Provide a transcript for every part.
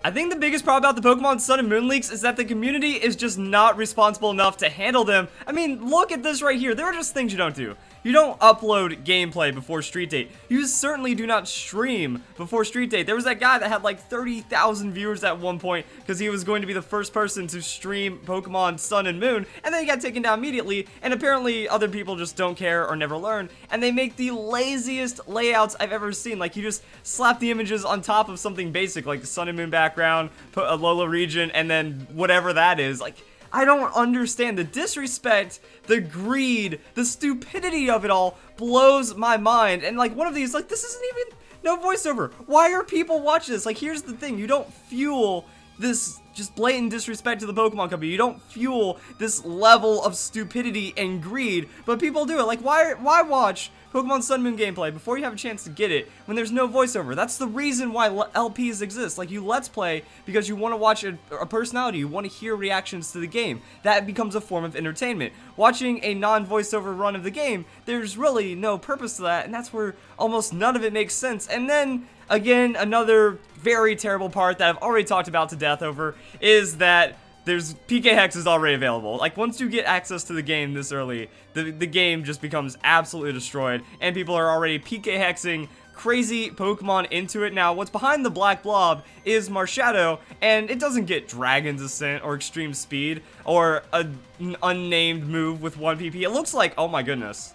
I think the biggest problem about the Pokemon Sun and Moon leaks is that the community is just not responsible enough to handle them. I mean, look at this right here. There are just things you don't do. You don't upload gameplay before street date. You certainly do not stream before street date. There was that guy that had like 30,000 viewers at one point because he was going to be the first person to stream Pokemon Sun and Moon, and then he got taken down immediately, and apparently other people just don't care or never learn, and they make the laziest layouts I've ever seen. Like, you just slap the images on top of something basic, like the Sun and Moon background, put a Alola region, and then whatever that is. Like, I don't understand. The disrespect, the greed, the stupidity of it all blows my mind. And like, one of these, like, this isn't even no voiceover. Why are people watching this? Like, here's the thing. You don't fuel this just blatant disrespect to the Pokemon Company. You don't fuel this level of stupidity and greed, but people do it. Like, why watch Pokemon Sun Moon gameplay before you have a chance to get it when there's no voiceover? That's the reason why LPs exist. Like, you Let's Play because you want to watch a personality, you want to hear reactions to the game. That becomes a form of entertainment. Watching a non-voiceover run of the game, there's really no purpose to that, and that's where almost none of it makes sense. And then, again, another very terrible part that I've already talked about to death over is that there's PK Hex is already available. Like, once you get access to the game this early, the game just becomes absolutely destroyed, and people are already PK Hexing crazy Pokemon into it. Now, what's behind the black blob is Marshadow, and it doesn't get Dragon's Ascent or Extreme Speed or an unnamed move with 1 PP. It looks like, oh my goodness,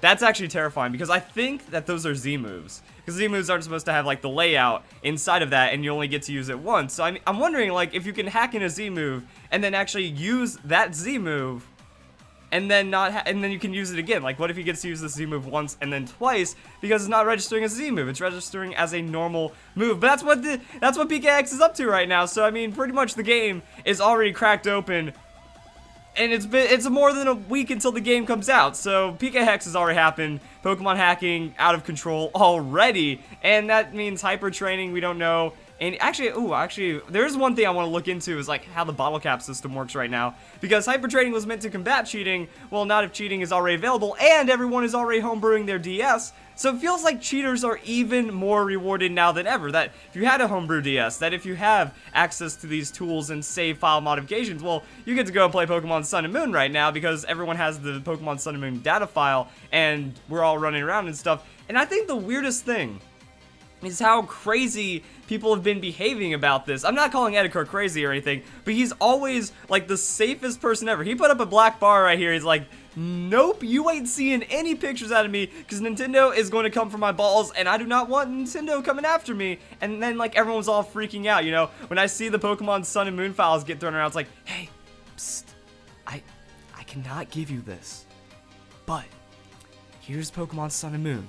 that's actually terrifying, because I think that those are Z moves. Because Z moves aren't supposed to have like the layout inside of that, and you only get to use it once. So I'm wondering, like, if you can hack in a Z move and then actually use that Z move, and then and then you can use it again. Like, what if he gets to use the Z move once and then twice, because it's not registering as a Z move, it's registering as a normal move. But that's what PKX is up to right now. So I mean, pretty much the game is already cracked open. And it's more than a week until the game comes out, so PK Hex has already happened, Pokemon hacking out of control already, and that means hyper training, we don't know. And actually, there's one thing I want to look into, is like how the bottle cap system works right now, because hyper training was meant to combat cheating. Well, not if cheating is already available, and everyone is already homebrewing their DS. So it feels like cheaters are even more rewarded now than ever, that if you had a homebrew DS, that if you have access to these tools and save file modifications, well, you get to go and play Pokemon Sun and Moon right now, because everyone has the Pokemon Sun and Moon data file, and we're all running around and stuff. And I think the weirdest thing is how crazy people have been behaving about this. I'm not calling Edicor crazy or anything, but he's always like the safest person ever. He put up a black bar right here. He's like, nope, you ain't seeing any pictures out of me, because Nintendo is going to come for my balls, and I do not want Nintendo coming after me. And then, like, everyone's all freaking out, you know? When I see the Pokemon Sun and Moon files get thrown around, it's like, hey, psst, I cannot give you this, but here's Pokemon Sun and Moon,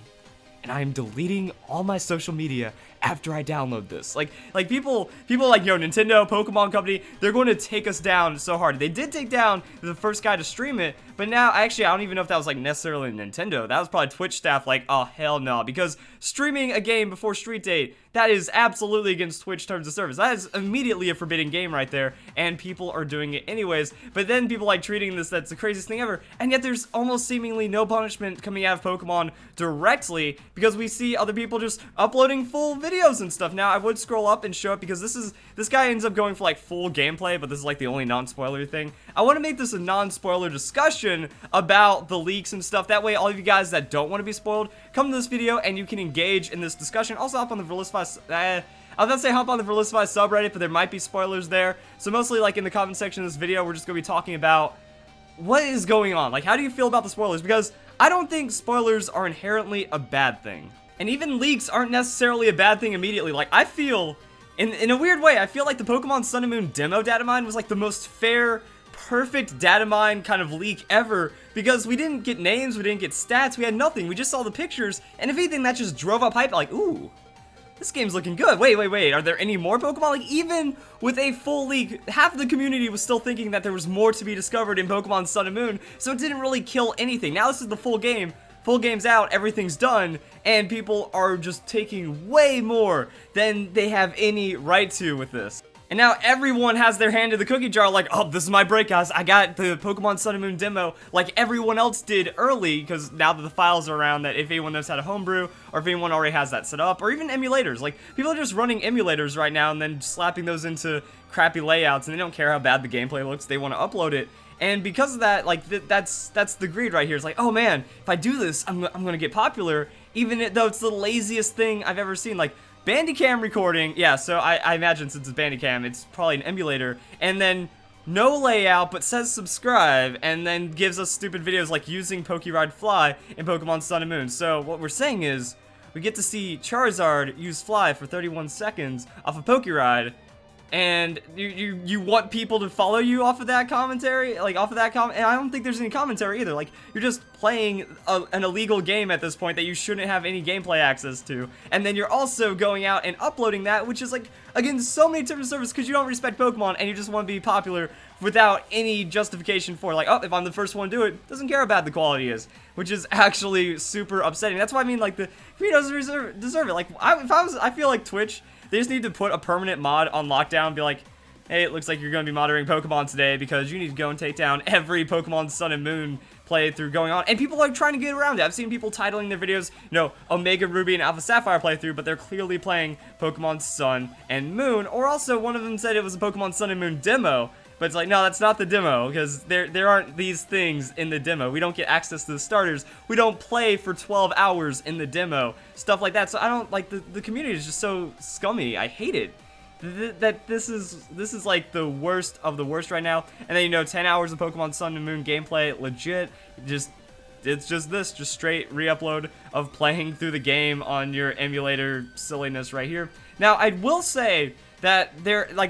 and I am deleting all my social media after I download this. Like people like, yo, Nintendo, Pokemon Company, they're going to take us down so hard. They did take down the first guy to stream it, but now, actually, I don't even know if that was like necessarily Nintendo. That was probably Twitch staff like, oh, hell no, because streaming a game before street date, that is absolutely against Twitch terms of service. That is immediately a forbidden game right there, and people are doing it anyways. But then people like treating this, that's the craziest thing ever, and yet there's almost seemingly no punishment coming out of Pokemon directly, because we see other people just uploading full videos and stuff. Now, I would scroll up and show it, because this guy ends up going for like full gameplay, but this is like the only non-spoiler thing. I want to make this a non-spoiler discussion about the leaks and stuff. That way, all of you guys that don't want to be spoiled, come to this video and you can engage in this discussion. Also, hop on the Verlisify, I was about to say hop on the Verlisify subreddit, but there might be spoilers there. So mostly, like, in the comment section of this video, we're just going to be talking about what is going on. Like, how do you feel about the spoilers? Because I don't think spoilers are inherently a bad thing. And even leaks aren't necessarily a bad thing immediately. Like, I feel, in a weird way, I feel like the Pokemon Sun and Moon demo data mine was like the most fair, perfect data mine kind of leak ever, because we didn't get names, we didn't get stats, we had nothing, we just saw the pictures, and if anything, that just drove up hype, like, ooh, this game's looking good. Wait, are there any more Pokemon? Like, even with a full leak, half of the community was still thinking that there was more to be discovered in Pokemon Sun and Moon, so it didn't really kill anything. Now this is the full game. Full game's out, everything's done, and people are just taking way more than they have any right to with this. And now everyone has their hand in the cookie jar like, oh, this is my break, guys. I got the Pokemon Sun and Moon demo like everyone else did early, because now that the files are around, that if anyone knows how to homebrew, or if anyone already has that set up, or even emulators. Like, people are just running emulators right now and then slapping those into crappy layouts, and they don't care how bad the gameplay looks. They want to upload it. And because of that, like, that's the greed right here. It's like, oh man, if I do this, I'm gonna get popular, even though it's the laziest thing I've ever seen. Like, Bandicam recording, yeah, so I imagine since it's Bandicam, it's probably an emulator, and then no layout, but says subscribe, and then gives us stupid videos like using Pokéride Fly in Pokemon Sun and Moon. So what we're saying is, we get to see Charizard use Fly for 31 seconds off of Pokéride, and you want people to follow you off of that commentary, like off of that comment, and I don't think there's any commentary either. Like, you're just playing an illegal game at this point that you shouldn't have any gameplay access to, and then you're also going out and uploading that, which is like, again, so many different services because you don't respect Pokemon and you just want to be popular without any justification for, like, oh, if I'm the first one to do it, doesn't care how bad the quality is, which is actually super upsetting. That's why I mean, like, the creators deserve it. Like, I feel like Twitch, they just need to put a permanent mod on lockdown and be like, hey, it looks like you're going to be monitoring Pokemon today because you need to go and take down every Pokemon Sun and Moon playthrough going on. And people are trying to get around it. I've seen people titling their videos, you know, Omega Ruby and Alpha Sapphire playthrough, but they're clearly playing Pokemon Sun and Moon. Or also, one of them said it was a Pokemon Sun and Moon demo, but it's like, no, that's not the demo, because there aren't these things in the demo. We don't get access to the starters. We don't play for 12 hours in the demo. Stuff like that. So I don't, like, the community is just so scummy. I hate it. That this is like the worst of the worst right now. And then, you know, 10 hours of Pokemon Sun and Moon gameplay, legit, it's just straight re-upload of playing through the game on your emulator silliness right here. Now, I will say that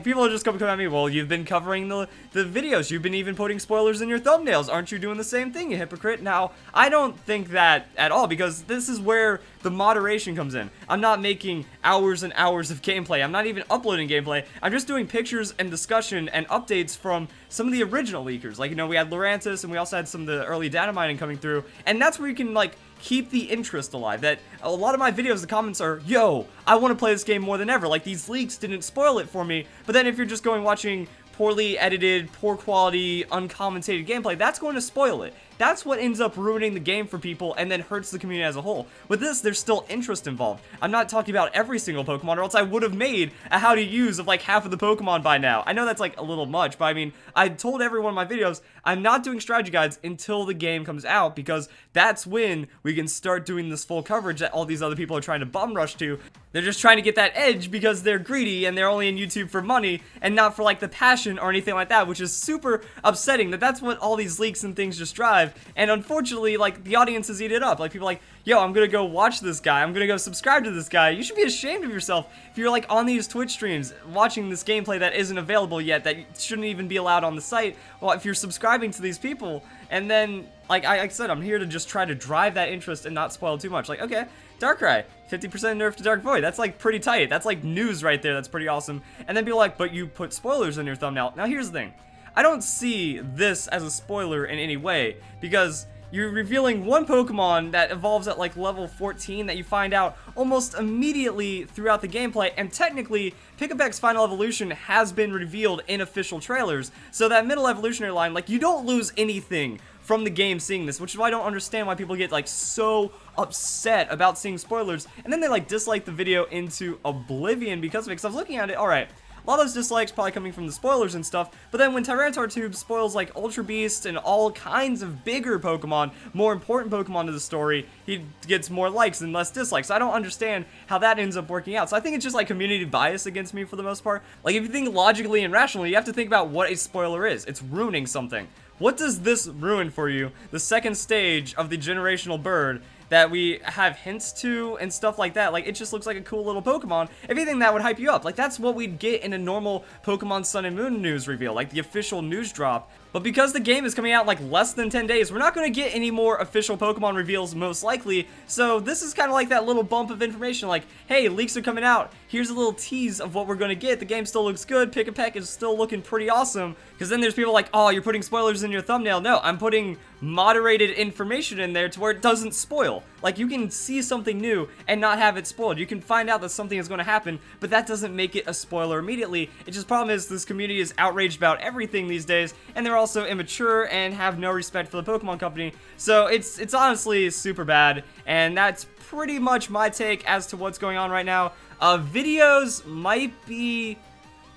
people are just coming at me, well, you've been covering the videos, you've been even putting spoilers in your thumbnails, aren't you doing the same thing, you hypocrite? Now, I don't think that at all, because this is where the moderation comes in. I'm not making hours and hours of gameplay, I'm not even uploading gameplay, I'm just doing pictures and discussion and updates from some of the original leakers. Like, you know, we had Lurantis, and we also had some of the early data mining coming through, and that's where you can, like, keep the interest alive. That a lot of my videos, the comments are, yo, I want to play this game more than ever. Like, these leaks didn't spoil it for me. But then if you're just going watching poorly edited, poor quality, uncommentated gameplay, that's going to spoil it. That's what ends up ruining the game for people and then hurts the community as a whole. With this, there's still interest involved. I'm not talking about every single Pokemon, or else I would have made a how to use of like half of the Pokemon by now. I know that's like a little much, but I mean, I told everyone in my videos, I'm not doing strategy guides until the game comes out, because that's when we can start doing this full coverage that all these other people are trying to bum rush to. They're just trying to get that edge because they're greedy and they're only in YouTube for money and not for like the passion or anything like that, which is super upsetting. That's what all these leaks and things just drive. And unfortunately, like, the audiences eat it up. Like, people are like, yo, I'm gonna go watch this guy, I'm gonna go subscribe to this guy. You should be ashamed of yourself if you're like on these Twitch streams watching this gameplay that isn't available yet, that shouldn't even be allowed on the site. Well, if you're subscribing to these people, and then, like I said, I'm here to just try to drive that interest and not spoil too much. Like, okay, Darkrai, 50% nerf to Dark Void, that's like pretty tight, that's like news right there, that's pretty awesome. And then people are like, but you put spoilers in your thumbnail. Now here's the thing, I don't see this as a spoiler in any way, because you're revealing one Pokemon that evolves at like level 14 that you find out almost immediately throughout the gameplay, and technically, Pikabek's final evolution has been revealed in official trailers, so that middle evolutionary line, like, you don't lose anything from the game seeing this, which is why I don't understand why people get like so upset about seeing spoilers, and then they like dislike the video into oblivion because of it. Because I was looking at it, alright, a lot of those dislikes probably coming from the spoilers and stuff, but then when Tyranitar Tube spoils like Ultra Beast and all kinds of bigger Pokemon, more important Pokemon to the story, he gets more likes and less dislikes. So I don't understand how that ends up working out. So I think it's just like community bias against me for the most part. Like, if you think logically and rationally, you have to think about what a spoiler is. It's ruining something. What does this ruin for you? The second stage of the generational bird that we have hints to and stuff like that. Like, it just looks like a cool little Pokemon. If anything, that would hype you up. Like, that's what we'd get in a normal Pokemon Sun and Moon news reveal, like the official news drop. But because the game is coming out like less than 10 days, we're not going to get any more official Pokemon reveals most likely. So this is kind of like that little bump of information, like, hey, leaks are coming out. Here's a little tease of what we're going to get. The game still looks good. Pick-a-Peck is still looking pretty awesome. Because then there's people like, oh, you're putting spoilers in your thumbnail. No, I'm putting moderated information in there to where it doesn't spoil. Like, you can see something new and not have it spoiled. You can find out that something is going to happen, but that doesn't make it a spoiler immediately. It just problem is this community is outraged about everything these days, and they're also immature and have no respect for the Pokemon Company. So it's honestly super bad, and that's pretty much my take as to what's going on right now. Videos might be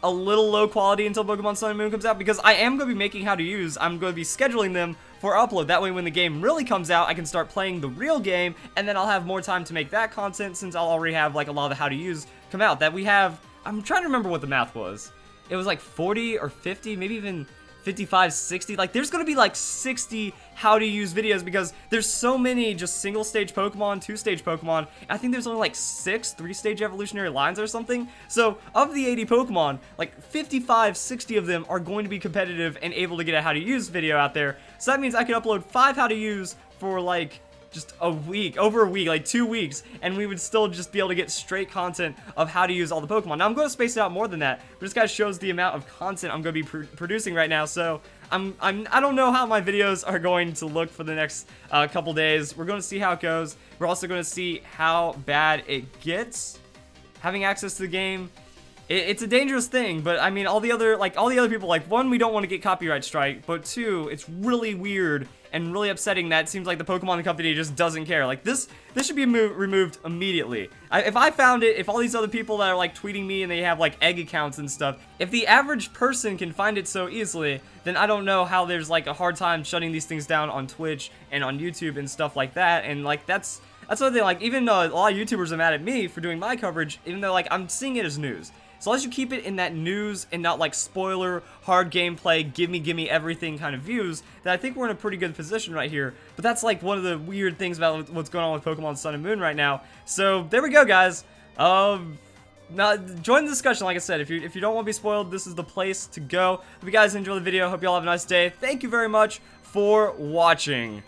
a little low quality until Pokemon Sun and Moon comes out, because I am going to be making how to use. I'm going to be scheduling them for upload. That way when the game really comes out, I can start playing the real game, and then I'll have more time to make that content, since I'll already have like a lot of the how to use come out. That we have, I'm trying to remember what the math was. It was like 40 or 50, maybe even 55, 60. Like, there's gonna be like 60 how to use videos, because there's so many just single stage Pokemon, 2-stage Pokemon. I think there's only like 6 3-stage evolutionary lines or something. So of the 80 Pokemon, like 55, 60 of them are going to be competitive and able to get a how to use video out there. So that means I could upload 5 how to use for like just a week, over a week, like 2 weeks, and we would still just be able to get straight content of how to use all the Pokemon. Now, I'm going to space it out more than that, but this guy shows the amount of content I'm going to be producing right now, so I don't know how my videos are going to look for the next couple days. We're going to see how it goes. We're also going to see how bad it gets. Having access to the game, it's a dangerous thing, but I mean, all the other people, like, one, we don't want to get copyright strike, but two, it's really weird and really upsetting that it seems like the Pokemon Company just doesn't care. Like, this should be removed immediately. If I found it, if all these other people that are like tweeting me and they have like egg accounts and stuff, if the average person can find it so easily, then I don't know how there's like a hard time shutting these things down on Twitch and on YouTube and stuff like that. And like, that's what they like. Even a lot of YouTubers are mad at me for doing my coverage, even though like I'm seeing it as news. So as you keep it in that news and not like spoiler, hard gameplay, gimme everything kind of views, then I think we're in a pretty good position right here. But that's like one of the weird things about what's going on with Pokemon Sun and Moon right now. So there we go, guys. Now, join the discussion. Like I said, if you don't want to be spoiled, this is the place to go. Hope you guys enjoy the video. Hope you all have a nice day. Thank you very much for watching.